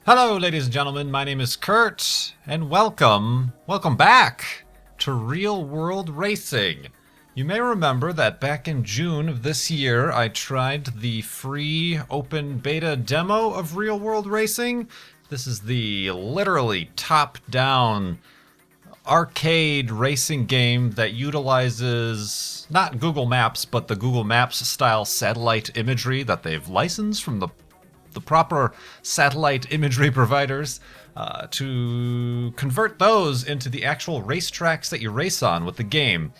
Hello, ladies and gentlemen. My name is Kurt, and welcome back to Real World Racing. You may remember that back in June of this year, I tried the free open beta demo of Real World Racing. This is the literally top-down arcade racing game that utilizes not Google Maps, but the Google Maps style satellite imagery that they've licensed from the proper satellite imagery providers to convert those into the actual racetracks that you race on with the game.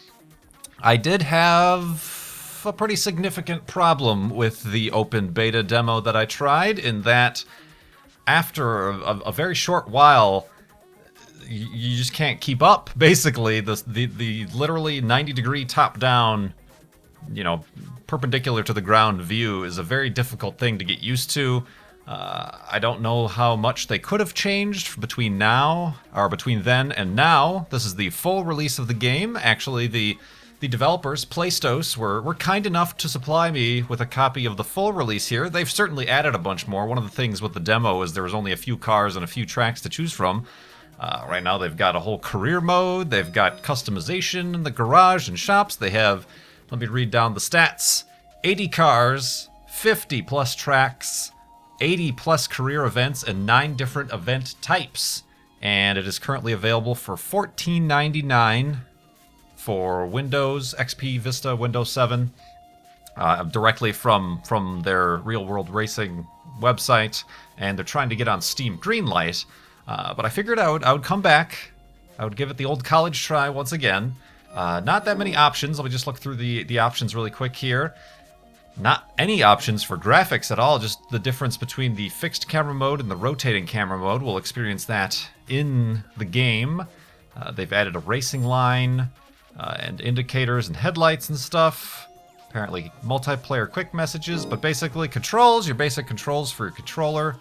I did have a pretty significant problem with the open beta demo that I tried, in that after a very short while, you just can't keep up. Basically, the literally 90-degree top-down, perpendicular to the ground view is a very difficult thing to get used to. I don't know how much they could have changed between then and now. This is the full release of the game. Actually, the developers, Playstos, were kind enough to supply me with a copy of the full release here. They've certainly added a bunch more. One of the things with the demo is there was only a few cars and a few tracks to choose from. Right now they've got a whole career mode. They've got customization in the garage and shops. They have, let me read down the stats, 80 cars, 50 plus tracks, 80 plus career events, and 9 different event types. And it is currently available for $14.99 for Windows, XP, Vista, Windows 7, directly from their Real World Racing website. And they're trying to get on Steam Greenlight. But I figured I would come back. I would give it the old college try once again. Not that many options. Let me just look through the options really quick here. Not any options for graphics at all, just the difference between the fixed camera mode and the rotating camera mode. We'll experience that in the game. They've added a racing line and indicators and headlights and stuff. Apparently multiplayer quick messages, but basically controls, your basic controls for your controller,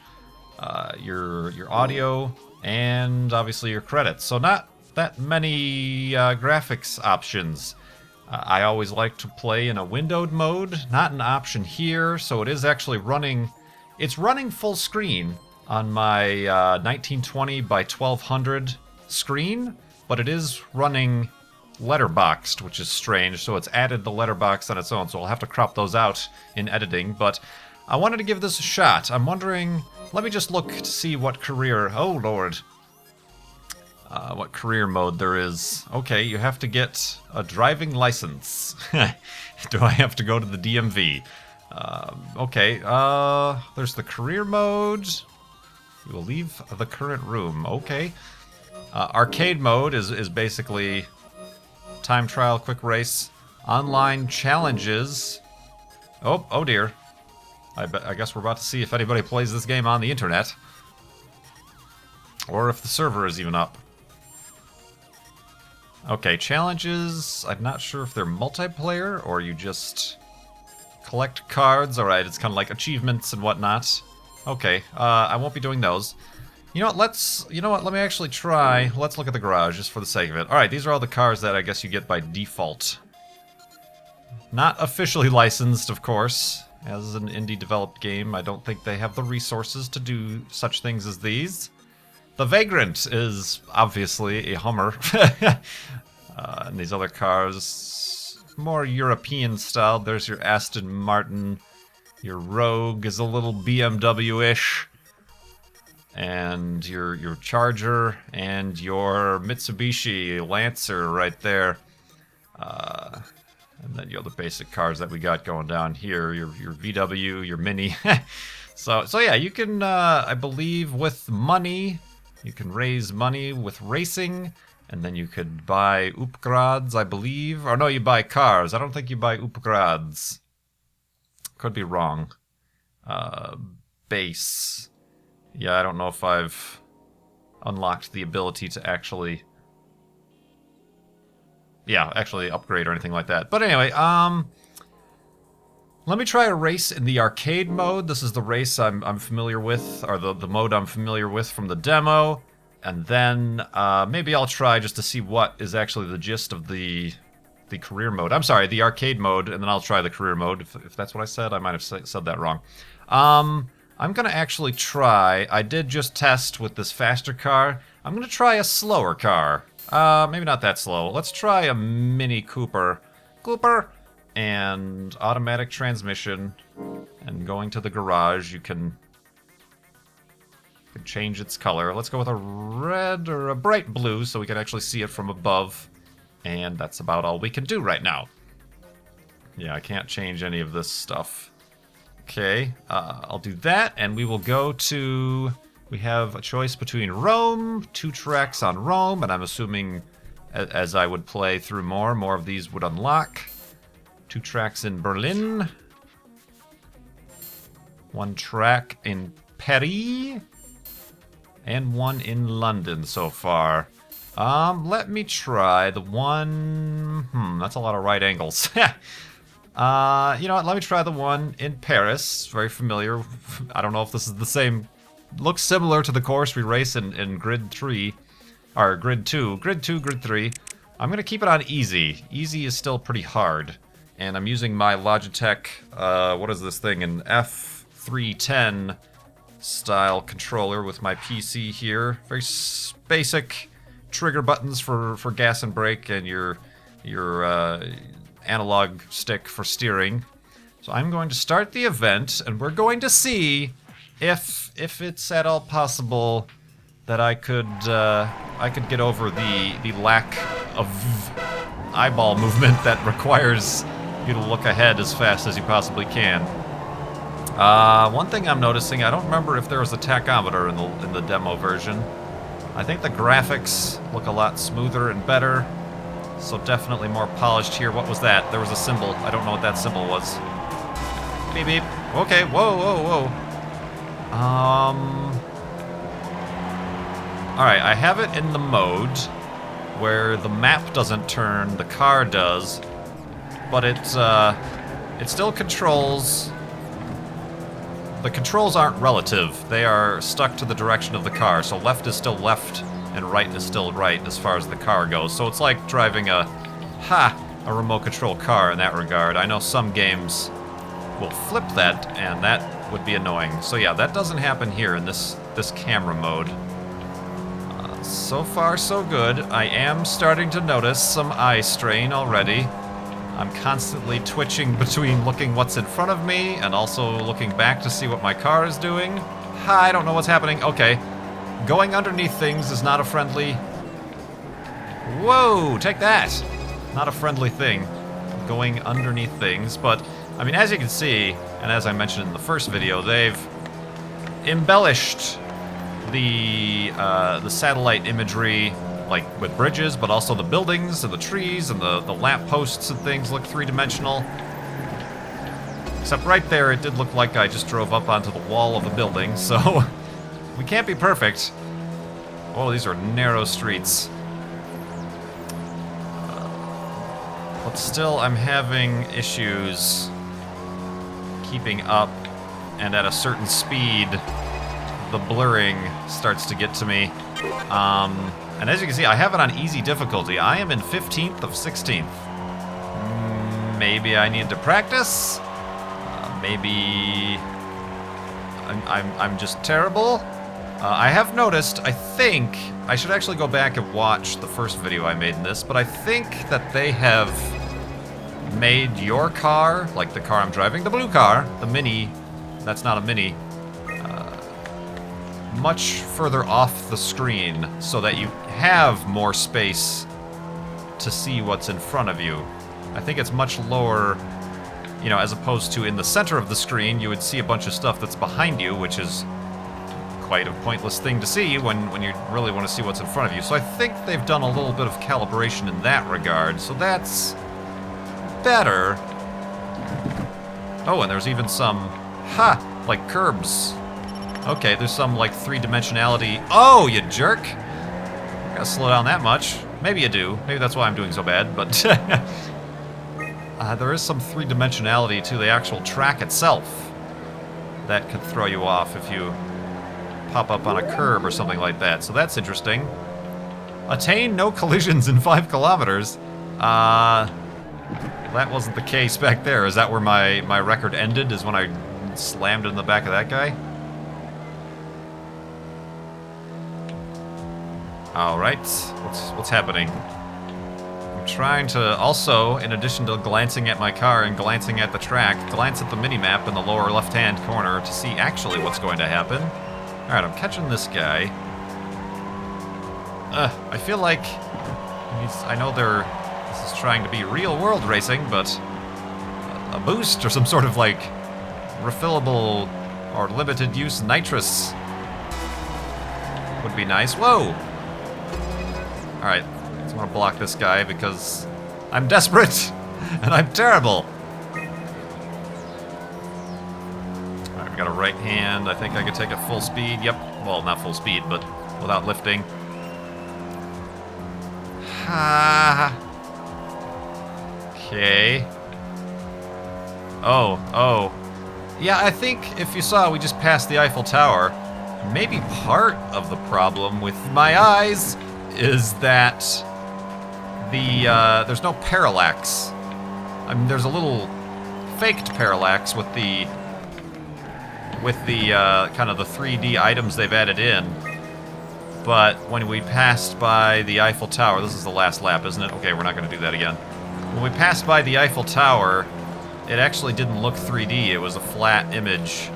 your audio, and obviously your credits. So not that many graphics options. I always like to play in a windowed mode, not an option here, so it is actually running, it's running full screen on my 1920 by 1200 screen, but it is running letterboxed, which is strange, so it's added the letterbox on its own, so I'll have to crop those out in editing, but I wanted to give this a shot. I'm wondering, let me just look to see what career, oh lord, what career mode there is. Okay, you have to get a driving license. Do I have to go to the DMV? Okay, there's the career mode. We will leave the current room. Okay. Arcade mode is basically time trial, quick race, online challenges. Oh dear. I guess we're about to see if anybody plays this game on the internet. Or if the server is even up. Okay, challenges. I'm not sure if they're multiplayer or you just collect cards. Alright, it's kind of like achievements and whatnot. Okay, I won't be doing those. You know what, let me actually try. Let's look at the garage just for the sake of it. Alright, these are all the cars that I guess you get by default. Not officially licensed, of course. As an indie developed game, I don't think they have the resources to do such things as these. The Vagrant is obviously a Hummer. And these other cars, more European style. There's your Aston Martin. Your Rogue is a little BMW-ish. And your Charger and your Mitsubishi Lancer right there. And then, the basic cars that we got going down here. Your VW, your Mini. So yeah, you can, I believe, with money, you can raise money with racing, and then you could buy upgrades, I believe. Or no, you buy cars. I don't think you buy upgrades. Could be wrong. Base. Yeah, I don't know if I've unlocked the ability to actually upgrade or anything like that. But anyway, let me try a race in the arcade mode. This is the race I'm familiar with, or the mode I'm familiar with from the demo. And then maybe I'll try just to see what is actually the gist of the career mode. I'm sorry, the arcade mode, and then I'll try the career mode. If that's what I said, I might have said that wrong. I'm going to actually try, I did just test with this faster car. I'm going to try a slower car. Maybe not that slow. Let's try a Mini Cooper. And automatic transmission. And going to the garage, you can change its color. Let's go with a red or a bright blue so we can actually see it from above. And that's about all we can do right now. Yeah, I can't change any of this stuff. Okay, I'll do that, and we will go to... We have a choice between Rome, 2 tracks on Rome, and I'm assuming as I would play through more of these would unlock. 2 tracks in Berlin. 1 track in Paris. And 1 in London so far. Let me try the one... that's a lot of right angles. You know what, let me try the one in Paris. Very familiar. I don't know if this is the same... Looks similar to the course we race in Grid 3. Or Grid 2. Grid 2, Grid 3. I'm going to keep it on easy. Easy is still pretty hard. And I'm using my Logitech, what is this thing, an F310 style controller with my PC here. Very basic trigger buttons for gas and brake, and your analog stick for steering. So I'm going to start the event, and we're going to see if it's at all possible that I could get over the lack of eyeball movement that requires you to look ahead as fast as you possibly can. One thing I'm noticing, I don't remember if there was a tachometer in the demo version. I think the graphics look a lot smoother and better. So definitely more polished here. What was that? There was a symbol. I don't know what that symbol was. Beep beep. Okay, whoa. Alright, I have it in the mode where the map doesn't turn, the car does. But it still controls... The controls aren't relative. They are stuck to the direction of the car. So left is still left, and right is still right as far as the car goes. So it's like driving a remote control car in that regard. I know some games will flip that, and that would be annoying. So yeah, that doesn't happen here in this camera mode. So far, so good. I am starting to notice some eye strain already. I'm constantly twitching between looking what's in front of me and also looking back to see what my car is doing. I don't know what's happening. Okay. Going underneath things is not a friendly... Whoa! Take that! Not a friendly thing. Going underneath things, but... I mean, as you can see, and as I mentioned in the first video, they've embellished the satellite imagery, like with bridges, but also the buildings and the trees and the lamp posts and things look three-dimensional. Except right there, it did look like I just drove up onto the wall of a building, so we can't be perfect. Oh, these are narrow streets. But still, I'm having issues keeping up, and at a certain speed, the blurring starts to get to me. And as you can see, I have it on easy difficulty. I am in 15th of 16th. Maybe I need to practice. Maybe I'm just terrible. I have noticed, I think, I should actually go back and watch the first video I made in this, but I think that they have made your car, like the car I'm driving, the blue car, the Mini, that's not a Mini, much further off the screen so that you have more space to see what's in front of you. I think it's much lower, you know, as opposed to in the center of the screen, you would see a bunch of stuff that's behind you, which is quite a pointless thing to see when you really want to see what's in front of you. So I think they've done a little bit of calibration in that regard, so that's better. Oh, and there's even some, like curbs. Okay, there's some, like, three-dimensionality. Oh, you jerk! Gotta slow down that much. Maybe you do. Maybe that's why I'm doing so bad, but... there is some three-dimensionality to the actual track itself that could throw you off if you pop up on a curb or something like that, so that's interesting. Attain no collisions in 5 kilometers. That wasn't the case back there. Is that where my record ended, is when I slammed in the back of that guy? Alright, what's happening? I'm trying to also, in addition to glancing at my car and glancing at the track, glance at the minimap in the lower left-hand corner to see actually what's going to happen. Alright, I'm catching this guy. I feel like I know this is trying to be real-world racing, but a boost or some sort of, like, refillable or limited-use nitrous would be nice. Whoa! Alright, I just want to block this guy because I'm desperate and I'm terrible. Alright, we got a right hand. I think I could take it full speed. Yep. Well, not full speed, but without lifting. Okay. Oh. Yeah, I think if you saw, we just passed the Eiffel Tower. Maybe part of the problem with my eyes is that there's no parallax. I mean, there's a little faked parallax with the kind of the 3D items they've added in. But when we passed by the Eiffel Tower, this is the last lap, isn't it? Okay, we're not going to do that again. When we passed by the Eiffel Tower, it actually didn't look 3D. It was a flat image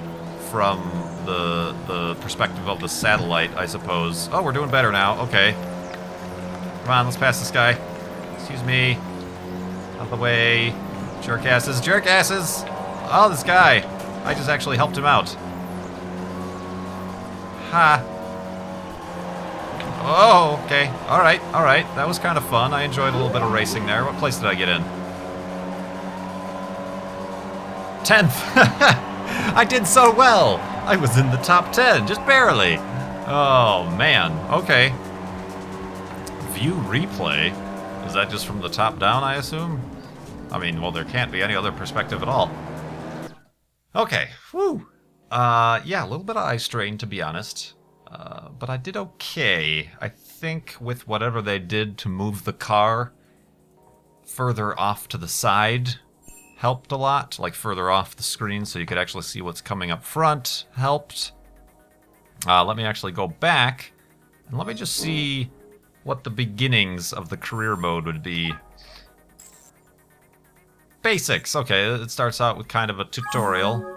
from the perspective of the satellite, I suppose. Oh, we're doing better now. Okay. Come on, let's pass this guy. Excuse me. Out of the way. Jerkasses, jerkasses! Oh, this guy. I just actually helped him out. Ha. Oh, okay. Alright. That was kind of fun. I enjoyed a little bit of racing there. What place did I get in? 10th! I did so well! I was in the top 10, just barely. Oh, man. Okay. View replay? Is that just from the top down, I assume? I mean, well, there can't be any other perspective at all. Okay. Whew. Yeah, a little bit of eye strain, to be honest. But I did okay. I think with whatever they did to move the car further off to the side helped a lot. Like further off the screen so you could actually see what's coming up front helped. Let me actually go back and let me just see what the beginnings of the career mode would be. Basics. Okay, it starts out with kind of a tutorial.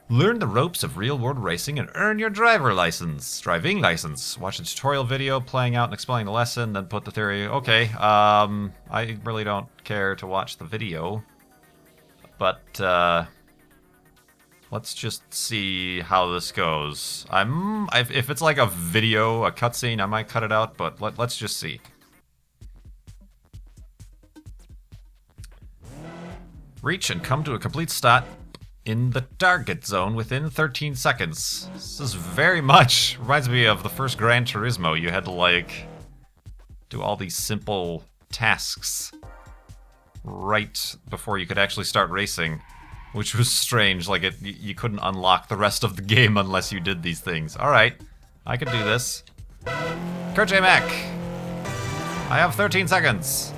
Learn the ropes of real-world racing and earn your driving license. Watch a tutorial video playing out and explaining the lesson, then put the theory. Okay, I really don't care to watch the video, but let's just see how this goes. If it's like a video, a cutscene, I might cut it out, but let's just see. Reach and come to a complete stop in the target zone within 13 seconds. This is very much reminds me of the first Gran Turismo. You had to like do all these simple tasks right before you could actually start racing, which was strange. Like you couldn't unlock the rest of the game unless you did these things. All right, I can do this. KurtJMac. I have 13 seconds.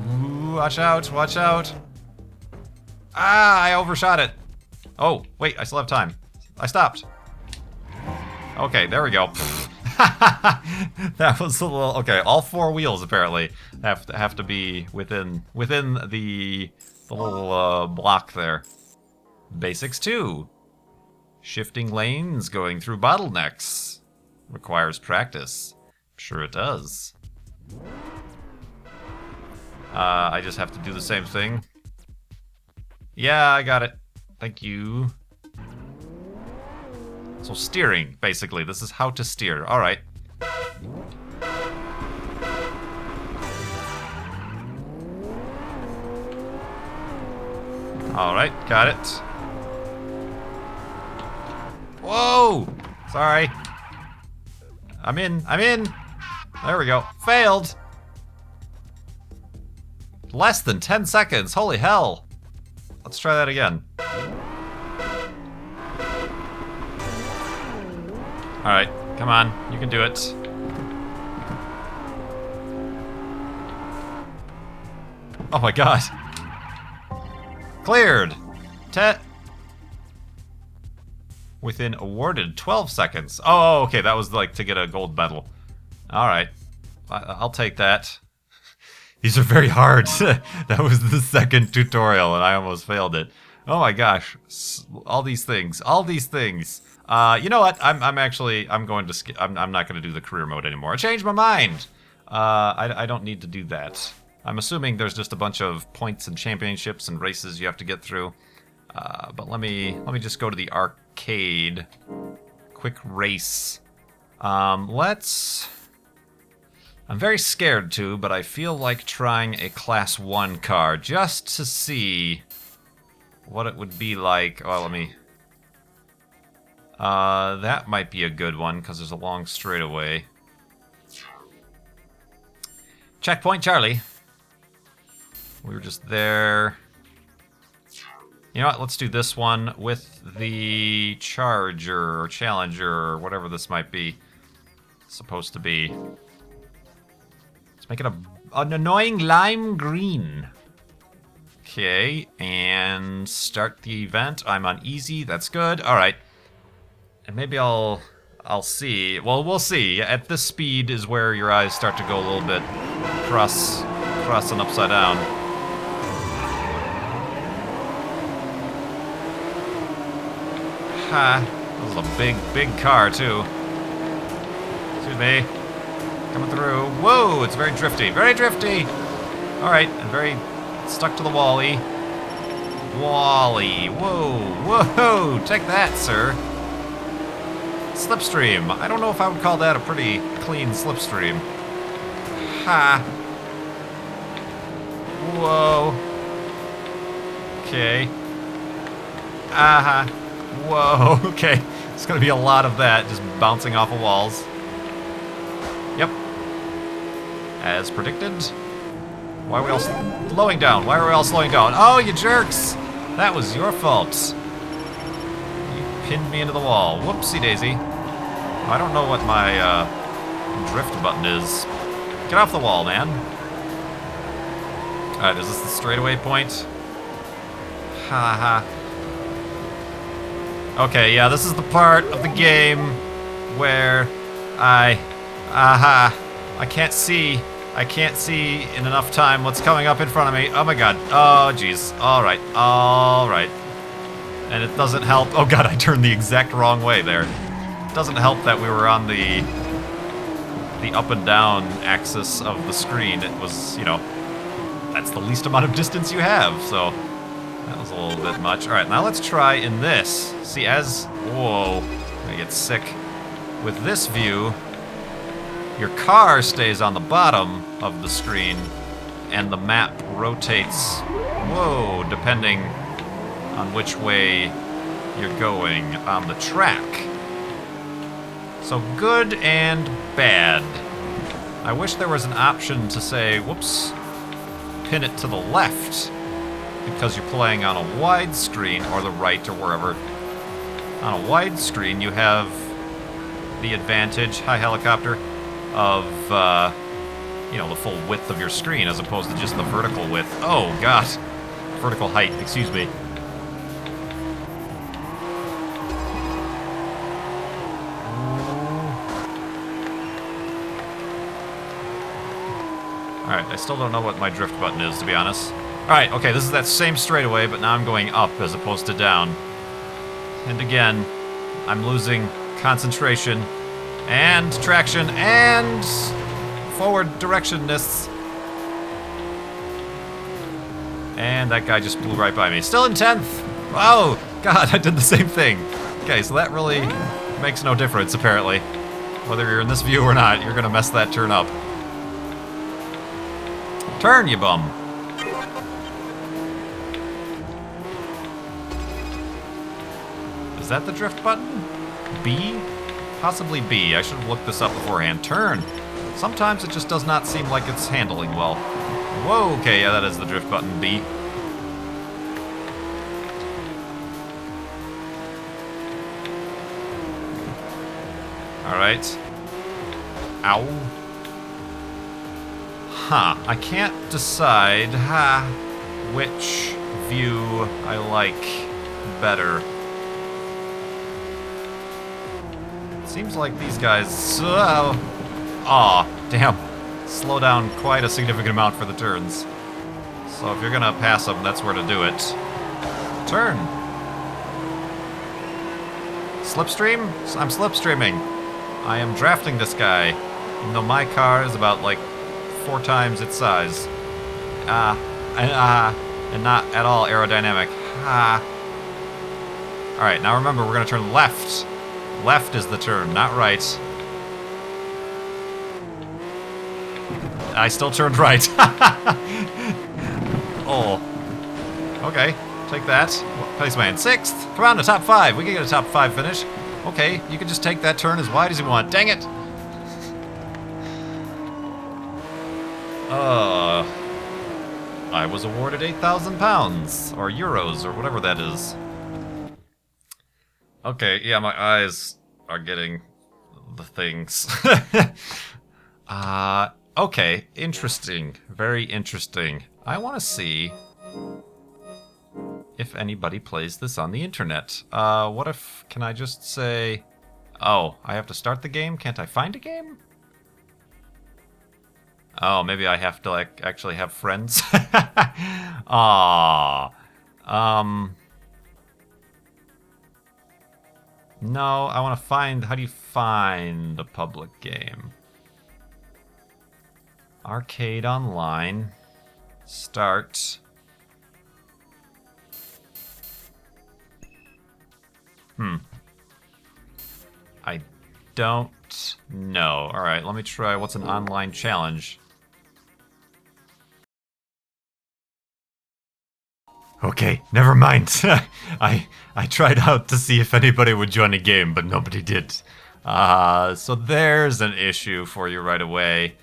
Ooh, watch out! Watch out! Ah, I overshot it. Oh, wait, I still have time. I stopped. Okay, there we go. That was a little... Okay, all four wheels, apparently, have to be within the little block there. Basics 2. Shifting lanes, going through bottlenecks. Requires practice. Sure it does. I just have to do the same thing. Yeah, I got it. Thank you. So steering, basically. This is how to steer. All right. All right, got it. Whoa! Sorry. I'm in. There we go. Failed. Less than 10 seconds. Holy hell. Let's try that again. Alright, come on. You can do it. Oh my god. Cleared. Within awarded 12 seconds. Oh, okay, that was like to get a gold medal. Alright. I'll take that. These are very hard. That was the second tutorial and I almost failed it. Oh my gosh. All these things. All these things. You know what? I'm going to skip. I'm not going to do the career mode anymore. I changed my mind. I don't need to do that. I'm assuming there's just a bunch of points and championships and races you have to get through. But let me just go to the arcade. Quick race. I'm very scared to, but I feel like trying a Class 1 car just to see what it would be like. Oh, let me... that might be a good one, because there's a long straightaway. Checkpoint Charlie. We were just there. You know what, let's do this one with the Charger, or Challenger, or whatever this might be. It's supposed to be. Let's make it an annoying lime green. Okay, and start the event. I'm on easy, that's good. Alright. And maybe I'll see. Well, we'll see. At this speed is where your eyes start to go a little bit cross and upside down. Ha! This is a big car, too. Excuse me. Coming through. Whoa! It's very drifty. Very drifty! Alright, and very stuck to the wally. Wally. Whoa! Whoa! Take that, sir. Slipstream. I don't know if I would call that a pretty clean slipstream. Ha! Whoa. Okay. Aha. Whoa. Okay. It's gonna be a lot of that, just bouncing off of walls. Yep. As predicted. Why are we all slowing down? Why are we all slowing down? Oh, you jerks! That was your fault. You pinned me into the wall. Whoopsie daisy. I don't know what my drift button is. Get off the wall, man. Alright, is this the straightaway point? Ha ha. Okay, yeah, this is the part of the game where I can't see in enough time what's coming up in front of me. Oh my god. Oh jeez. Alright. Alright. And it doesn't help. Oh god, I turned the exact wrong way there. It doesn't help that we were on the up and down axis of the screen. It was, you know, that's the least amount of distance you have, so that was a little bit much. Alright, now let's try in this. See, as... Whoa. I'm gonna get sick. With this view, your car stays on the bottom of the screen, and the map rotates, whoa, depending on which way you're going on the track. So good and bad. I wish there was an option to say, whoops, pin it to the left, because you're playing on a widescreen, or the right, or wherever. On a widescreen, you have the advantage, hi helicopter, of, you know, the full width of your screen, as opposed to just the vertical width. Oh, God. Vertical height, excuse me. Alright, I still don't know what my drift button is, to be honest. Alright, okay, this is that same straightaway, but now I'm going up as opposed to down. And again, I'm losing concentration, and traction, and forward directionness. And that guy just blew right by me. Still in 10th! Oh, God, I did the same thing. Okay, so that really makes no difference, apparently. Whether you're in this view or not, you're gonna mess that turn up. Turn, you bum! Is that the drift button? B? Possibly B. I should have looked this up beforehand. Turn! Sometimes it just does not seem like it's handling well. Whoa, okay, yeah, that is the drift button, B. Alright. Ow. Huh, I can't decide which view I like better. Seems like these guys... Aw, damn. Slow down quite a significant amount for the turns. So if you're gonna pass them, that's where to do it. Turn. Slipstream? I'm slipstreaming. I am drafting this guy, even though my car is about, like, 4 times its size. And not at all aerodynamic. Alright, now remember, we're gonna turn left. Left is the turn, not right. I still turned right. Oh. Okay, take that. Place man 6th. Come on, to top 5. We can get a top 5 finish. Okay, you can just take that turn as wide as you want. Dang it! I was awarded £8,000, or euros, or whatever that is. Okay, yeah, my eyes are getting the things. Okay, interesting. Very interesting. I want to see if anybody plays this on the internet. What if, can I just say, oh, I have to start the game? Can't I find a game? Oh, maybe I have to, like, actually have friends? Aww. No, I want to find, how do you find a public game? Arcade online. Start. I don't know. Alright, let me try, what's an online challenge? Okay, never mind. I tried out to see if anybody would join a game, but nobody did. So there's an issue for you right away.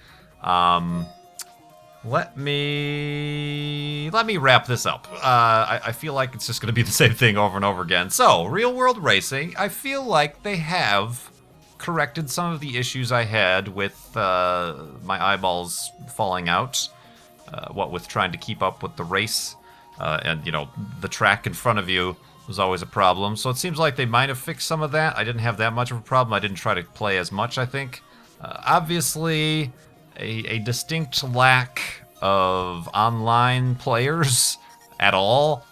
Let me wrap this up. I feel like it's just going to be the same thing over and over again. So, Real World Racing, I feel like they have corrected some of the issues I had with my eyeballs falling out. What with trying to keep up with the race. And, you know, the track in front of you was always a problem. So it seems like they might have fixed some of that. I didn't have that much of a problem. I didn't try to play as much, I think. Obviously, a distinct lack of online players at all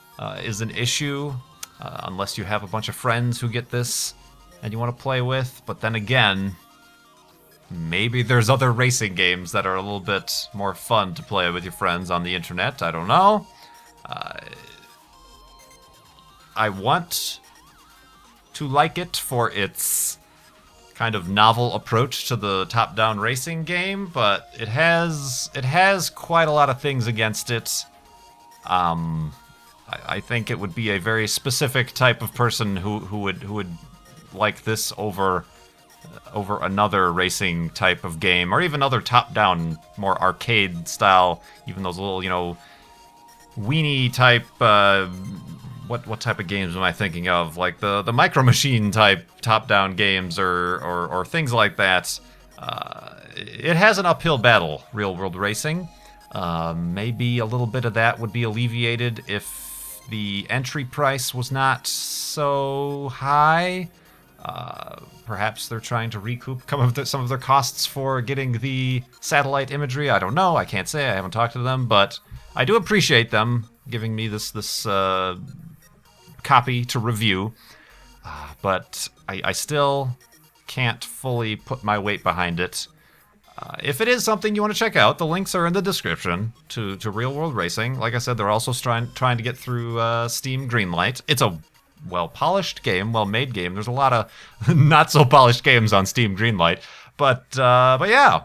is an issue. Unless you have a bunch of friends who get this and you want to play with. But then again, maybe there's other racing games that are a little bit more fun to play with your friends on the internet. I don't know. I want to like it for its kind of novel approach to the top-down racing game, but it has quite a lot of things against it. I think it would be a very specific type of person who would like this over another racing type of game, or even other top-down, more arcade style, even those little, you know, weenie type, what type of games am I thinking of? Like the Micro Machine type top-down games or things like that. It has an uphill battle, Real World Racing. Maybe a little bit of that would be alleviated if the entry price was not so high. Perhaps they're trying to recoup some of their costs for getting the satellite imagery. I don't know. I can't say. I haven't talked to them, but I do appreciate them giving me this copy to review. But I still can't fully put my weight behind it. If it is something you want to check out, the links are in the description to Real World Racing. Like I said, they're also trying to get through Steam Greenlight. It's a well-polished game, well-made game. There's a lot of not-so-polished games on Steam Greenlight. But yeah.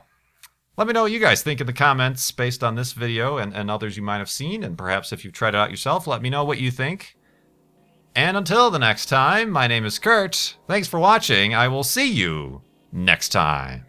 Let me know what you guys think in the comments based on this video and others you might have seen. And perhaps if you've tried it out yourself, let me know what you think. And until the next time, my name is Kurt. Thanks for watching. I will see you next time.